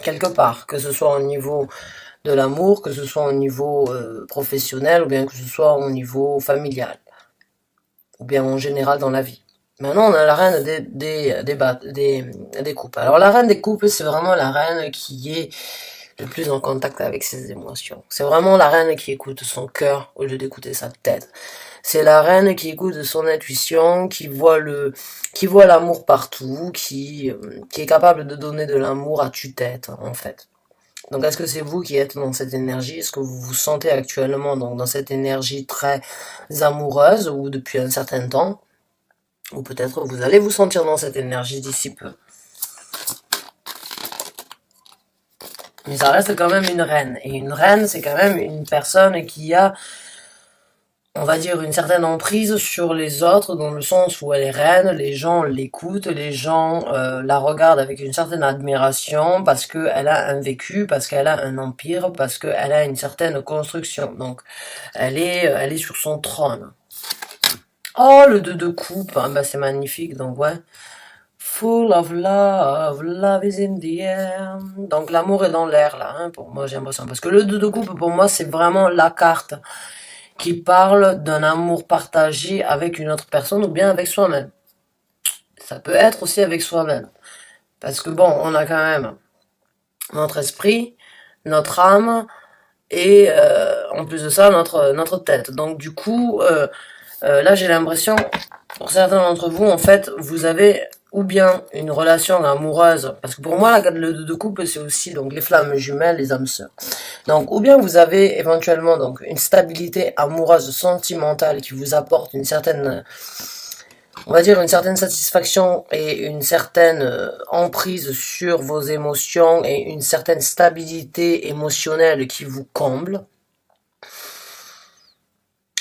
quelque part, que ce soit au niveau de l'amour, que ce soit au niveau professionnel, ou bien que ce soit au niveau familial, ou bien en général dans la vie. Maintenant, on a la reine des couples. Alors, la reine des couples, c'est vraiment la reine qui est le plus en contact avec ses émotions. C'est vraiment la reine qui écoute son cœur au lieu d'écouter sa tête. C'est la reine qui écoute son intuition, qui voit l'amour partout, qui est capable de donner de l'amour à tue-tête, en fait. Donc, est-ce que c'est vous qui êtes dans cette énergie? Est-ce que vous vous sentez actuellement donc dans cette énergie très amoureuse ou depuis un certain temps? Ou peut-être vous allez vous sentir dans cette énergie d'ici peu. Mais ça reste quand même une reine. Et une reine, c'est quand même une personne qui a, on va dire, une certaine emprise sur les autres, dans le sens où elle est reine, les gens l'écoutent, les gens la regardent avec une certaine admiration, parce qu'elle a un vécu, parce qu'elle a un empire, parce qu'elle a une certaine construction. Donc, elle est sur son trône. Oh, le 2 de coupe, hein, bah c'est magnifique, donc ouais. Full of love is in the air. Donc l'amour est dans l'air là, hein, pour moi j'ai l'impression. Parce que le 2 de coupe pour moi c'est vraiment la carte qui parle d'un amour partagé avec une autre personne ou bien avec soi-même. Ça peut être aussi avec soi-même. Parce que bon, on a quand même notre esprit, notre âme et en plus de ça notre tête. Donc du coup, là j'ai l'impression, pour certains d'entre vous, en fait, vous avez ou bien une relation amoureuse, parce que pour moi, le 2 de couple, c'est aussi donc les flammes jumelles, les âmes sœurs. Donc, ou bien vous avez éventuellement donc une stabilité amoureuse sentimentale qui vous apporte une certaine, on va dire une certaine satisfaction et une certaine emprise sur vos émotions et une certaine stabilité émotionnelle qui vous comble.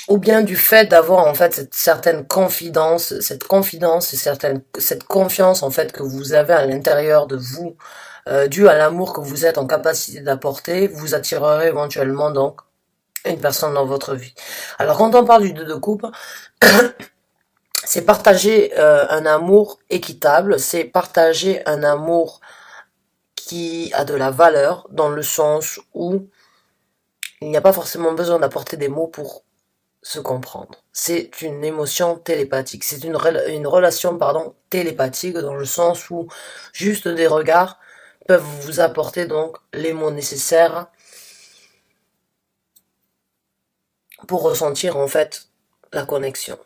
Ou bien du fait d'avoir en fait cette certaine confidence, cette confiance en fait que vous avez à l'intérieur de vous, due à l'amour que vous êtes en capacité d'apporter, vous attirerez éventuellement donc une personne dans votre vie. Alors quand on parle du 2 de coupe, c'est partager un amour équitable, c'est partager un amour qui a de la valeur dans le sens où il n'y a pas forcément besoin d'apporter des mots pour se comprendre. C'est une émotion télépathique. C'est une relation, pardon, télépathique dans le sens où juste des regards peuvent vous apporter donc les mots nécessaires pour ressentir en fait la connexion.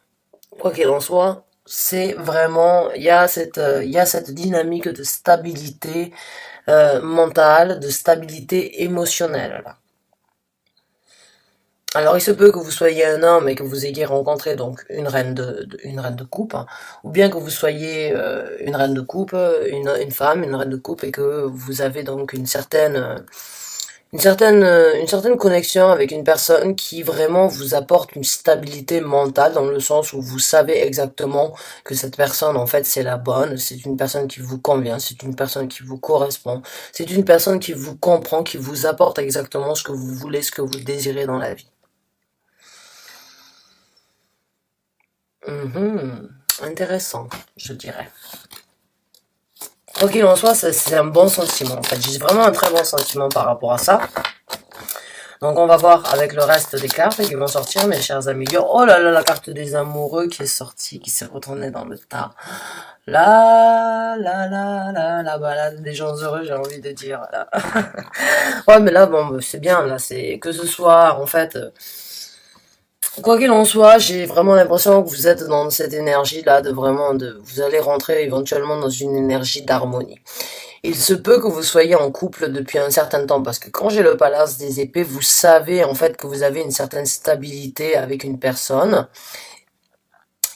Quoi qu'il en soit, c'est vraiment, il y a cette dynamique de stabilité mentale, de stabilité émotionnelle là. Alors il se peut que vous soyez un homme et que vous ayez rencontré donc une reine de coupe, hein, ou bien que vous soyez une reine de coupe, une femme, une reine de coupe et que vous avez donc une certaine connexion avec une personne qui vraiment vous apporte une stabilité mentale dans le sens où vous savez exactement que cette personne en fait c'est la bonne, c'est une personne qui vous convient, c'est une personne qui vous correspond, c'est une personne qui vous comprend, qui vous apporte exactement ce que vous voulez, ce que vous désirez dans la vie. Intéressant, je dirais. Quoi qu'il en soit, c'est un bon sentiment. En fait, j'ai vraiment un très bon sentiment par rapport à ça. Donc, on va voir avec le reste des cartes qui vont sortir, mes chers amis. Oh là là, la carte des amoureux qui est sortie, qui s'est retournée dans le tas. La balade des gens heureux, j'ai envie de dire. Là. Ouais, mais là, bon, c'est bien. Là, c'est que ce soit, en fait. Quoi qu'il en soit, j'ai vraiment l'impression que vous êtes dans cette énergie-là vous allez rentrer éventuellement dans une énergie d'harmonie. Il se peut que vous soyez en couple depuis un certain temps, parce que quand j'ai le palace des épées, vous savez en fait que vous avez une certaine stabilité avec une personne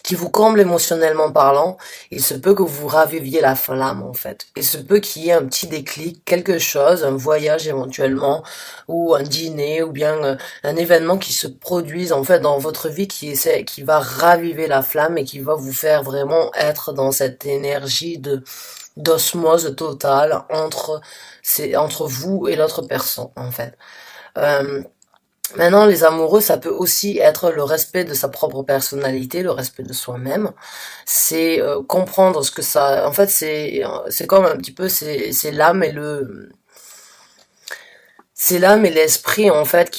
qui vous comble émotionnellement parlant. Il se peut que vous raviviez la flamme en fait. Il se peut qu'il y ait un petit déclic, quelque chose, un voyage éventuellement, ou un dîner, ou bien un événement qui se produise en fait dans votre vie qui va raviver la flamme et qui va vous faire vraiment être dans cette énergie d'osmose totale entre vous et l'autre personne en fait. Maintenant, les amoureux, ça peut aussi être le respect de sa propre personnalité, le respect de soi-même. C'est comprendre ce que ça... En fait, c'est comme un petit peu, c'est l'âme et le... C'est l'âme et l'esprit en fait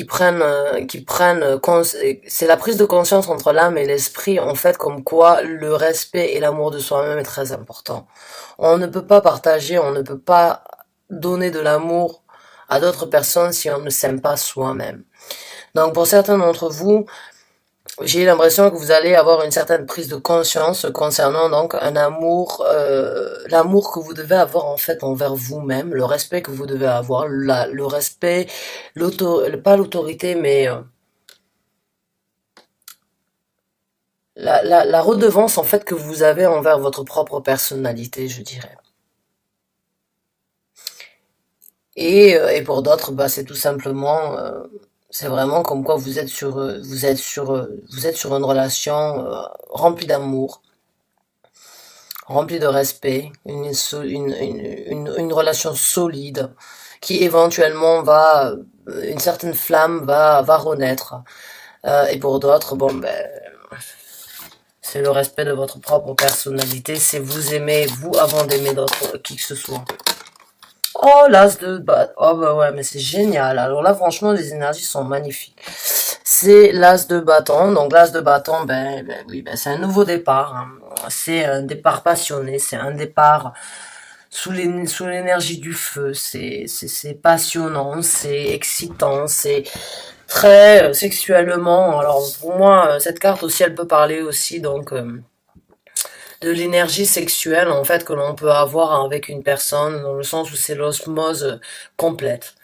c'est la prise de conscience entre l'âme et l'esprit en fait comme quoi le respect et l'amour de soi-même est très important. On ne peut pas partager, on ne peut pas donner de l'amour à d'autres personnes si on ne s'aime pas soi-même. Donc pour certains d'entre vous, j'ai l'impression que vous allez avoir une certaine prise de conscience concernant donc un amour, l'amour que vous devez avoir en fait envers vous-même, le respect que vous devez avoir, le respect, pas l'autorité, mais la redevance en fait que vous avez envers votre propre personnalité, je dirais. Et pour d'autres, bah c'est tout simplement, c'est vraiment comme quoi vous êtes sur une relation remplie d'amour, rempli de respect, une relation solide qui éventuellement une certaine flamme va renaître. Et pour d'autres, bon, ben, c'est le respect de votre propre personnalité, c'est vous aimer, vous, avant d'aimer d'autres, qui que ce soit. Oh, l'as de bâton. Oh, bah ouais, mais c'est génial. Alors là, franchement, les énergies sont magnifiques. C'est l'as de bâton. Donc, l'as de bâton, oui, ben, c'est un nouveau départ, hein. C'est un départ passionné. C'est un départ sous l'énergie du feu. C'est passionnant. C'est excitant. C'est très sexuellement. Alors, pour moi, cette carte aussi, elle peut parler aussi, donc, de l'énergie sexuelle en fait que l'on peut avoir avec une personne dans le sens où c'est l'osmose complète.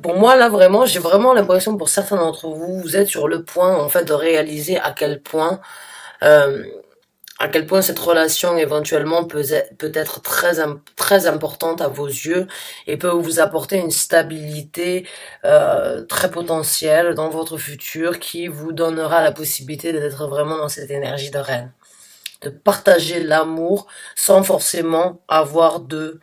Pour moi là vraiment, j'ai vraiment l'impression pour certains d'entre vous, vous êtes sur le point en fait de réaliser euh, à quel point cette relation éventuellement peut être très importante à vos yeux et peut vous apporter une stabilité très potentielle dans votre futur qui vous donnera la possibilité d'être vraiment dans cette énergie de reine, de partager l'amour sans forcément avoir de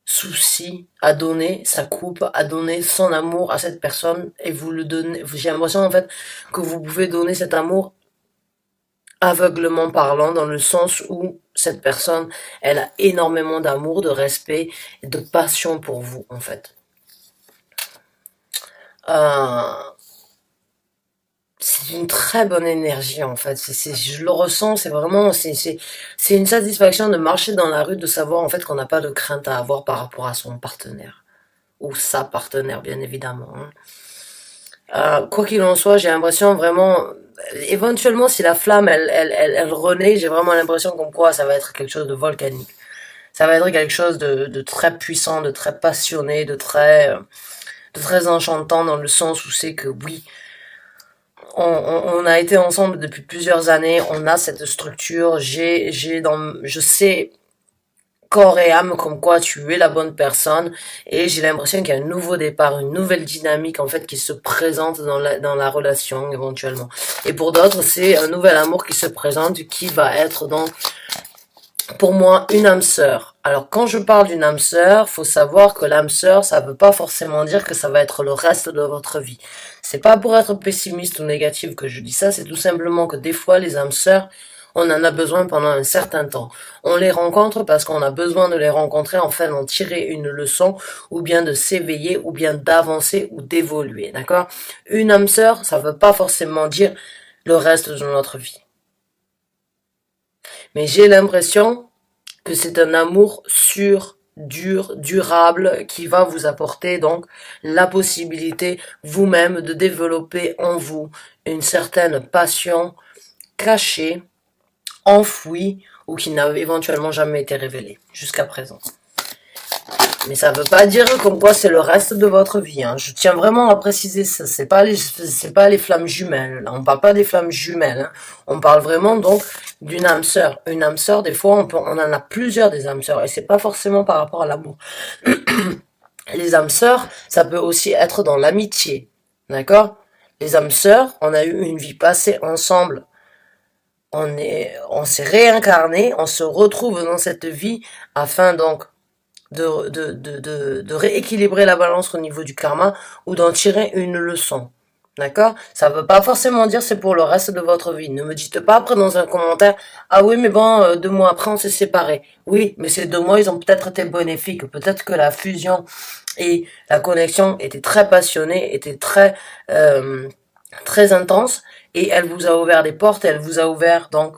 soucis à donner sa coupe, à donner son amour à cette personne et vous le donnez. J'ai l'impression en fait que vous pouvez donner cet amour aveuglement parlant dans le sens où cette personne, elle a énormément d'amour, de respect et de passion pour vous en fait. Euh, c'est une très bonne énergie en fait. Je le ressens, c'est vraiment, c'est une satisfaction de marcher dans la rue, de savoir en fait qu'on n'a pas de crainte à avoir par rapport à son partenaire ou sa partenaire bien évidemment, hein. Quoi qu'il en soit, j'ai l'impression vraiment, éventuellement si la flamme elle renaît, j'ai vraiment l'impression comme quoi ça va être quelque chose de volcanique. Ça va être quelque chose de très puissant, de très passionné, de très enchantant dans le sens où c'est que oui, on a été ensemble depuis plusieurs années, on a cette structure, je sais corps et âme comme quoi tu es la bonne personne et j'ai l'impression qu'il y a un nouveau départ, une nouvelle dynamique en fait qui se présente dans la relation éventuellement. Et pour d'autres, c'est un nouvel amour qui se présente qui va être donc pour moi une âme sœur. Alors quand je parle d'une âme sœur, faut savoir que l'âme sœur, ça veut pas forcément dire que ça va être le reste de votre vie. C'est pas pour être pessimiste ou négatif que je dis ça, c'est tout simplement que des fois les âmes sœurs, on en a besoin pendant un certain temps. On les rencontre parce qu'on a besoin de les rencontrer afin d'en tirer une leçon, ou bien de s'éveiller, ou bien d'avancer ou d'évoluer, d'accord? Une âme sœur, ça veut pas forcément dire le reste de notre vie. Mais j'ai l'impression que c'est un amour sûr, dur, durable, qui va vous apporter donc la possibilité vous-même de développer en vous une certaine passion cachée, enfouie, ou qui n'a éventuellement jamais été révélée jusqu'à présent. Mais ça veut pas dire comme quoi c'est le reste de votre vie, hein. Je tiens vraiment à préciser ça. C'est pas les flammes jumelles. Là. On parle pas des flammes jumelles, hein. On parle vraiment donc d'une âme sœur. Une âme sœur, des fois, on en a plusieurs des âmes sœurs. Et c'est pas forcément par rapport à l'amour. Les âmes sœurs, ça peut aussi être dans l'amitié. D'accord? Les âmes sœurs, on a eu une vie passée ensemble. On s'est réincarné, on se retrouve dans cette vie afin donc de rééquilibrer la balance au niveau du karma ou d'en tirer une leçon. D'accord? Ça veut pas forcément dire c'est pour le reste de votre vie. Ne me dites pas après dans un commentaire, ah oui, mais bon, 2 mois après, on s'est séparés. Oui, mais ces 2 mois, ils ont peut-être été bénéfiques. Peut-être que la fusion et la connexion étaient très passionnée, étaient très intense, et elle vous a ouvert des portes, elle vous a ouvert donc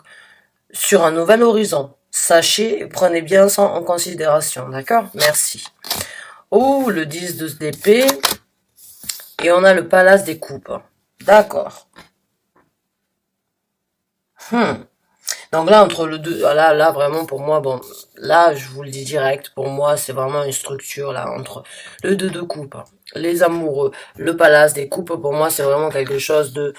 sur un nouvel horizon. Sachez et prenez bien ça en considération, d'accord? Merci. Oh, le 10 d'épée. Et on a le palace des coupes. D'accord. Donc là, entre le deux, là, vraiment, pour moi, bon, là, je vous le dis direct, pour moi, c'est vraiment une structure, là, entre le 2 de coupe, les amoureux, le palace des coupes, pour moi, c'est vraiment quelque chose de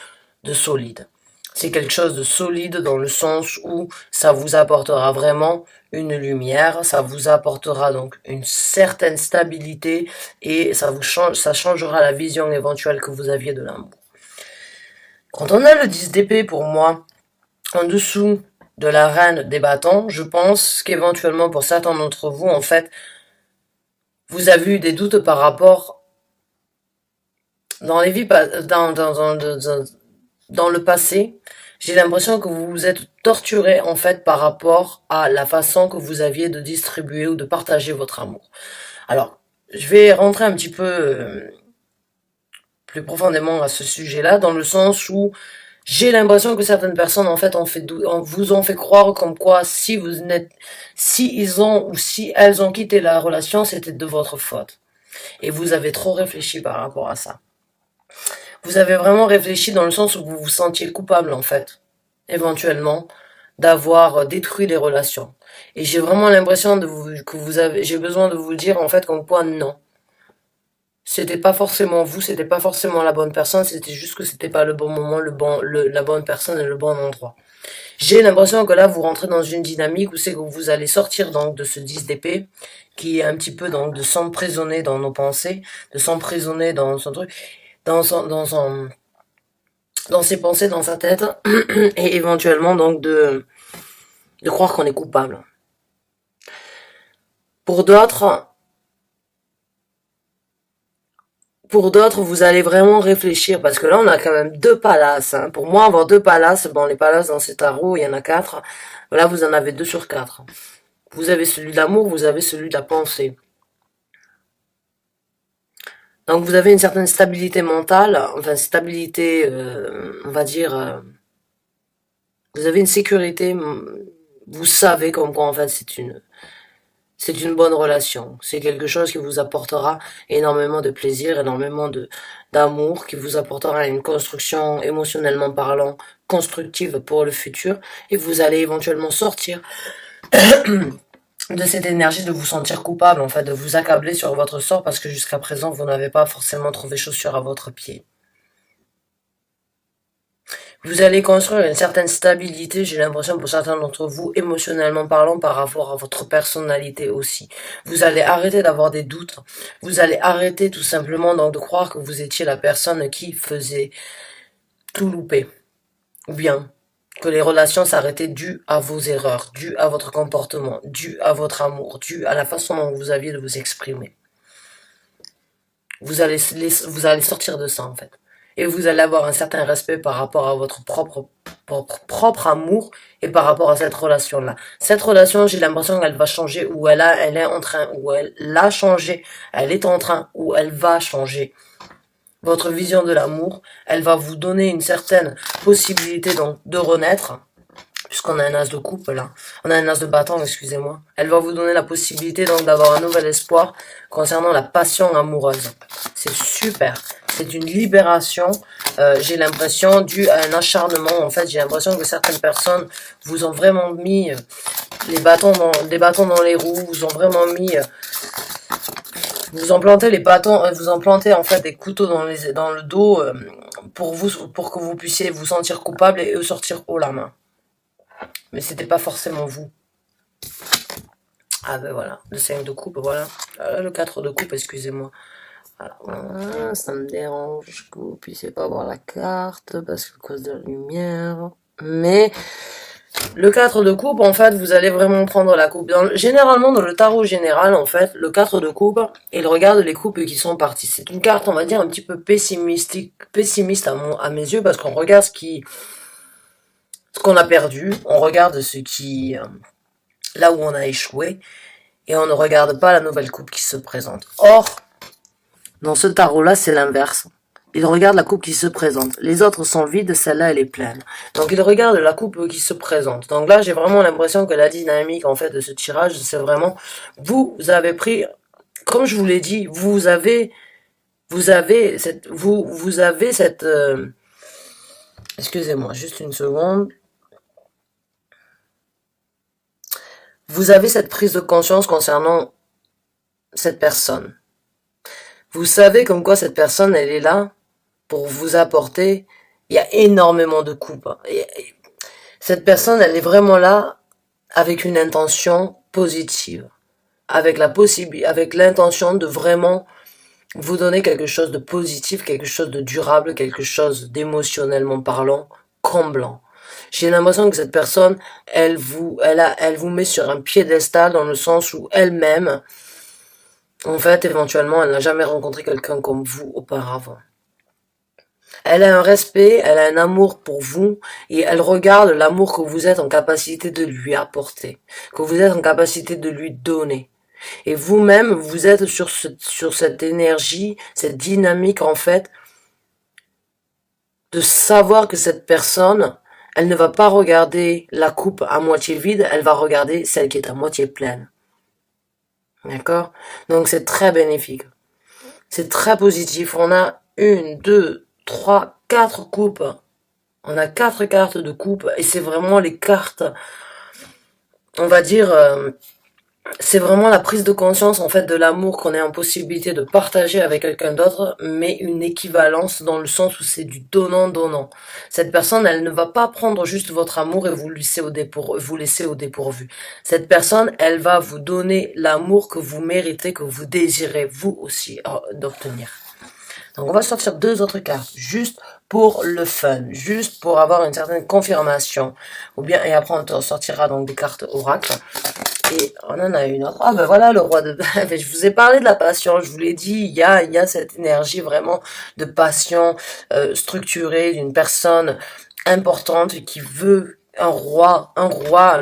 solide. C'est quelque chose de solide dans le sens où ça vous apportera vraiment une lumière, ça vous apportera donc une certaine stabilité et ça changera la vision éventuelle que vous aviez de l'amour. Quand on a le 10 d'épée, pour moi, en dessous de la reine des bâtons, je pense qu'éventuellement pour certains d'entre vous, en fait, vous avez eu des doutes par rapport dans les vies, dans le passé. J'ai l'impression que vous vous êtes torturé en fait par rapport à la façon que vous aviez de distribuer ou de partager votre amour. Alors, je vais rentrer un petit peu plus profondément à ce sujet-là, dans le sens où j'ai l'impression que certaines personnes, en fait, vous ont fait croire comme quoi, si ils ont ou si elles ont quitté la relation, c'était de votre faute. Et vous avez trop réfléchi par rapport à ça. Vous avez vraiment réfléchi dans le sens où vous vous sentiez coupable, en fait, éventuellement, d'avoir détruit les relations. Et j'ai vraiment l'impression j'ai besoin de vous dire, en fait, comme quoi non. C'était pas forcément vous, c'était pas forcément la bonne personne, c'était juste que c'était pas le bon moment, la bonne personne et le bon endroit. J'ai l'impression que là, vous rentrez dans une dynamique où c'est que vous allez sortir donc de ce 10 d'épée, qui est un petit peu donc de s'emprisonner dans nos pensées, de s'emprisonner dans son truc, dans ses pensées, dans sa tête, et éventuellement donc de croire qu'on est coupable. Pour d'autres, vous allez vraiment réfléchir, parce que là, on a quand même 2 palaces. Hein. Pour moi, avoir 2 palaces, bon, les palaces dans ces tarots, il y en a 4. Là, vous en avez 2 sur 4. Vous avez celui de l'amour, vous avez celui de la pensée. Donc, vous avez une certaine stabilité mentale, enfin, stabilité, on va dire, vous avez une sécurité, vous savez comme quoi, en fait, c'est une bonne relation. C'est quelque chose qui vous apportera énormément de plaisir, énormément d'amour, qui vous apportera une construction émotionnellement parlant constructive pour le futur. Et vous allez éventuellement sortir de cette énergie de vous sentir coupable, en fait, de vous accabler sur votre sort parce que jusqu'à présent, vous n'avez pas forcément trouvé chaussure à votre pied. Vous allez construire une certaine stabilité, j'ai l'impression pour certains d'entre vous, émotionnellement parlant, par rapport à votre personnalité aussi. Vous allez arrêter d'avoir des doutes. Vous allez arrêter tout simplement donc de croire que vous étiez la personne qui faisait tout louper. Ou bien que les relations s'arrêtaient dues à vos erreurs, dues à votre comportement, dues à votre amour, dues à la façon dont vous aviez de vous exprimer. Vous allez sortir de ça en fait. Et vous allez avoir un certain respect par rapport à votre propre amour et par rapport à cette relation-là. Cette relation, j'ai l'impression qu'elle va changer ou elle est en train, ou elle a changé, elle est en train, ou elle va changer. Votre vision de l'amour, elle va vous donner une certaine possibilité donc de renaître, puisqu'on a un as de coupe là, on a un as de bâton, excusez-moi. Elle va vous donner la possibilité donc d'avoir un nouvel espoir concernant la passion amoureuse. C'est super. C'est une libération, j'ai l'impression, due à un acharnement. En fait, j'ai l'impression que certaines personnes vous ont vraiment mis des bâtons dans les roues, vous ont vraiment mis... vous en plantez les bâtons, vous en plantez en fait des couteaux dans le dos pour que vous puissiez vous sentir coupable et eux sortir haut la main. Mais c'était pas forcément vous. Ah ben voilà, le 5 de coupe, voilà. Le 4 de coupe, excusez-moi. Voilà, ça me dérange que vous puissiez pas voir la carte parce que à cause de la lumière. Mais Le 4 de coupe, en fait, vous allez vraiment prendre la coupe. Généralement, dans le tarot général, en fait, le 4 de coupe, il regarde les coupes qui sont parties. C'est une carte, on va dire, un petit peu pessimiste à mes yeux, parce qu'on regarde ce qu'on a perdu, on regarde là où on a échoué, et on ne regarde pas la nouvelle coupe qui se présente. Or, dans ce tarot-là, c'est l'inverse. Il regarde la coupe qui se présente. Les autres sont vides, celle-là, elle est pleine. Donc, il regarde la coupe qui se présente. Donc là, j'ai vraiment l'impression que la dynamique, en fait, de ce tirage, c'est vraiment, vous avez pris, comme je vous l'ai dit, vous avez cette, excusez-moi, juste une seconde. Vous avez cette prise de conscience concernant cette personne. Vous savez comme quoi cette personne, elle est là pour vous apporter. Il y a énormément de coupes. Cette personne, elle est vraiment là avec une intention positive, avec l'intention de vraiment vous donner quelque chose de positif, quelque chose de durable, quelque chose d'émotionnellement parlant, comblant. J'ai l'impression que cette personne, elle vous met sur un piédestal dans le sens où elle-même, en fait, éventuellement, elle n'a jamais rencontré quelqu'un comme vous auparavant. Elle a un respect, elle a un amour pour vous et elle regarde l'amour que vous êtes en capacité de lui apporter, que vous êtes en capacité de lui donner. Et vous-même, vous êtes sur cette énergie, cette dynamique en fait, de savoir que cette personne, elle ne va pas regarder la coupe à moitié vide, elle va regarder celle qui est à moitié pleine. D'accord? Donc c'est très bénéfique. C'est très positif. On a 1, 2, 3, 4 coupes. On a 4 cartes de coupe et c'est vraiment les cartes, on va dire, c'est vraiment la prise de conscience en fait de l'amour qu'on est en possibilité de partager avec quelqu'un d'autre, mais une équivalence dans le sens où c'est du donnant-donnant. Cette personne, elle ne va pas prendre juste votre amour et vous laisser au dépourvu. Cette personne, elle va vous donner l'amour que vous méritez, que vous désirez vous aussi d'obtenir. Donc on va sortir 2 autres cartes, juste pour le fun, juste pour avoir une certaine confirmation. Ou bien, et après on sortira donc des cartes oracle. Et on en a une autre. Ah ben voilà, le roi de... je vous ai parlé de la passion, je vous l'ai dit, il y a cette énergie vraiment de passion structurée d'une personne importante qui veut un roi,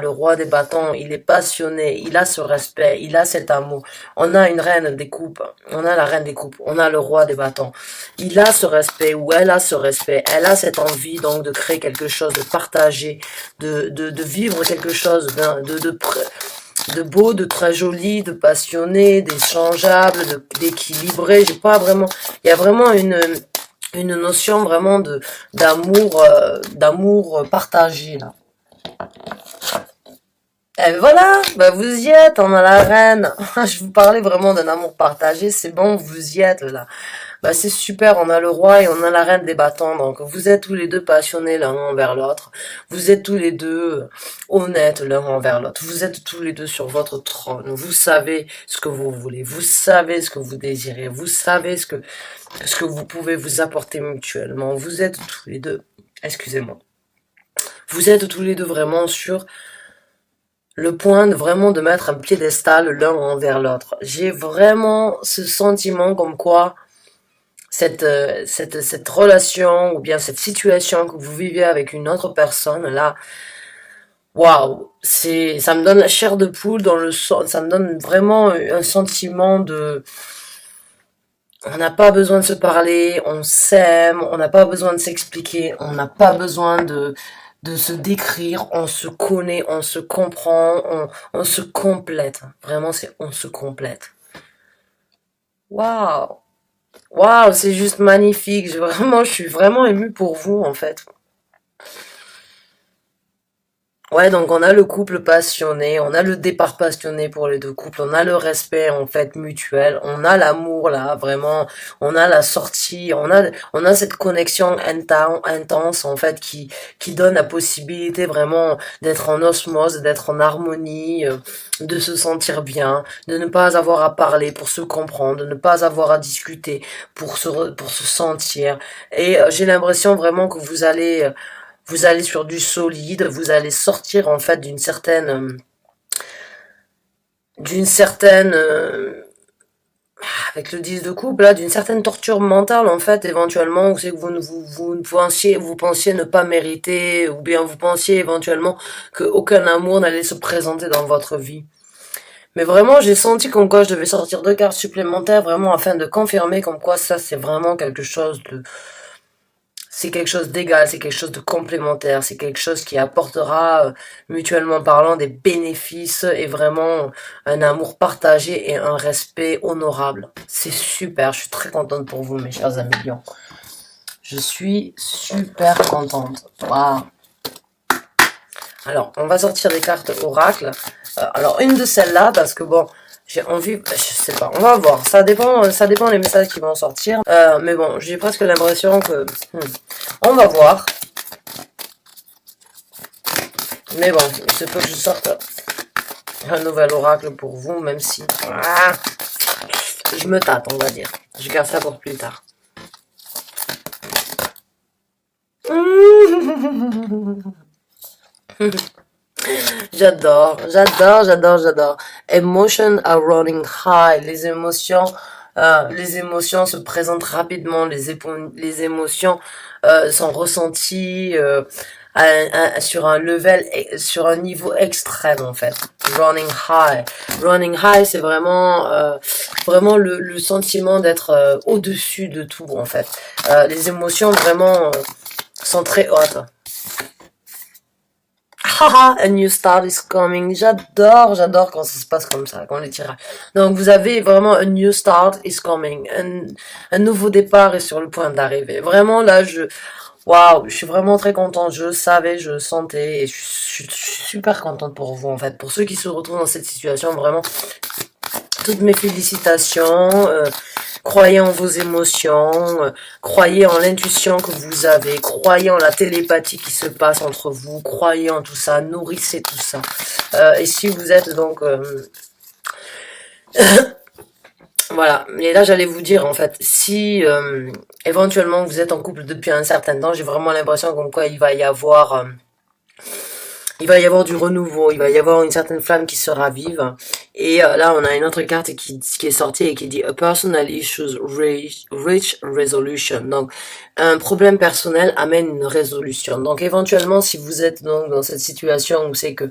le roi des bâtons, il est passionné, il a ce respect, il a cet amour. On a une reine des coupes, on a la reine des coupes, on a le roi des bâtons. Il a ce respect, ou elle a ce respect, elle a cette envie donc de créer quelque chose, de partager, de vivre quelque chose, de beau, de très joli, de passionné, d'échangeable, d'équilibré. J'ai pas vraiment, il y a vraiment une notion vraiment d'amour partagé là. Et voilà, bah vous y êtes, on a la reine. Je vous parlais vraiment d'un amour partagé, c'est bon, vous y êtes là. Bah c'est super, on a le roi et on a la reine des bâtons, donc vous êtes tous les deux passionnés l'un envers l'autre, vous êtes tous les deux honnêtes l'un envers l'autre, vous êtes tous les deux sur votre trône, vous savez ce que vous voulez, vous savez ce que vous désirez, vous savez ce que vous pouvez vous apporter mutuellement, vous êtes tous les deux, excusez-moi, vous êtes tous les deux vraiment sur le point de mettre un piédestal l'un envers l'autre. J'ai vraiment ce sentiment comme quoi cette relation ou bien cette situation que vous vivez avec une autre personne là, waouh, ça me donne la chair de poule dans le sang, ça me donne vraiment un sentiment de, on n'a pas besoin de se parler, on s'aime, on n'a pas besoin de s'expliquer, on n'a pas besoin de se décrire, on se connaît, on se comprend, on se complète. Vraiment, on se complète. Waouh! Waouh, c'est juste magnifique. Je suis vraiment émue pour vous, en fait. Ouais, donc on a le couple passionné, on a le départ passionné pour les deux couples, on a le respect en fait mutuel, on a l'amour là, vraiment, on a la sortie, on a cette connexion intense en fait qui donne la possibilité vraiment d'être en osmose, d'être en harmonie, de se sentir bien, de ne pas avoir à parler pour se comprendre, de ne pas avoir à discuter pour se sentir. Et j'ai l'impression vraiment que vous allez sur du solide, vous allez sortir en fait d'une certaine avec le 10 de coupe là, d'une certaine torture mentale en fait, éventuellement, c'est que vous pensiez ne pas mériter, ou bien vous pensiez éventuellement qu'aucun amour n'allait se présenter dans votre vie. Mais vraiment, j'ai senti comme quoi je devais sortir 2 cartes supplémentaires, vraiment afin de confirmer comme quoi ça c'est vraiment quelque chose de, c'est quelque chose d'égal, c'est quelque chose de complémentaire, c'est quelque chose qui apportera, mutuellement parlant, des bénéfices et vraiment un amour partagé et un respect honorable. C'est super, je suis très contente pour vous, mes chers amis Lions. Je suis super contente. Waouh. Alors, on va sortir des cartes oracle. Alors, une de celles-là, parce que bon, j'ai envie, je sais pas, on va voir. Ça dépend des messages qui vont sortir. Mais bon, j'ai presque l'impression que, on va voir. Mais bon, il se peut que je sorte un nouvel oracle pour vous, même si, je me tâte, on va dire. Je garde ça pour plus tard. J'adore, j'adore, j'adore, j'adore. Emotions are running high. Les émotions se présentent rapidement. Les émotions sont ressenties sur un level, sur un niveau extrême en fait. Running high. Running high, c'est vraiment le sentiment d'être au-dessus de tout en fait. Les émotions vraiment sont très hautes. Haha, a new start is coming. J'adore quand ça se passe comme ça, quand les tirages. Donc vous avez vraiment a new start is coming. Un nouveau départ est sur le point d'arriver. Vraiment là, waouh, je suis vraiment très contente. Je savais, je sentais, et je suis super contente pour vous en fait. Pour ceux qui se retrouvent dans cette situation, vraiment, toutes mes félicitations. Croyez en vos émotions, croyez en l'intuition que vous avez, croyez en la télépathie qui se passe entre vous, croyez en tout ça, nourrissez tout ça. Et si vous êtes donc... voilà, et là j'allais vous dire en fait, si éventuellement vous êtes en couple depuis un certain temps, j'ai vraiment l'impression comme quoi il va y avoir du renouveau, il va y avoir une certaine flamme qui se ravive. Et là, on a une autre carte qui est sortie et qui dit A personal issues reach resolution. Donc, un problème personnel amène une résolution. Donc, éventuellement, si vous êtes donc dans cette situation où c'est que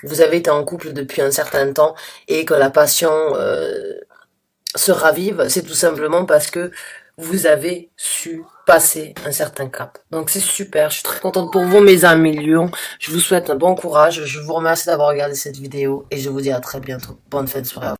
vous avez été en couple depuis un certain temps et que la passion se ravive, c'est tout simplement parce que vous avez su passer un certain cap. Donc c'est super, je suis très contente pour vous mes amis Lions. Je vous souhaite un bon courage, je vous remercie d'avoir regardé cette vidéo et je vous dis à très bientôt. Bonne fin de soirée.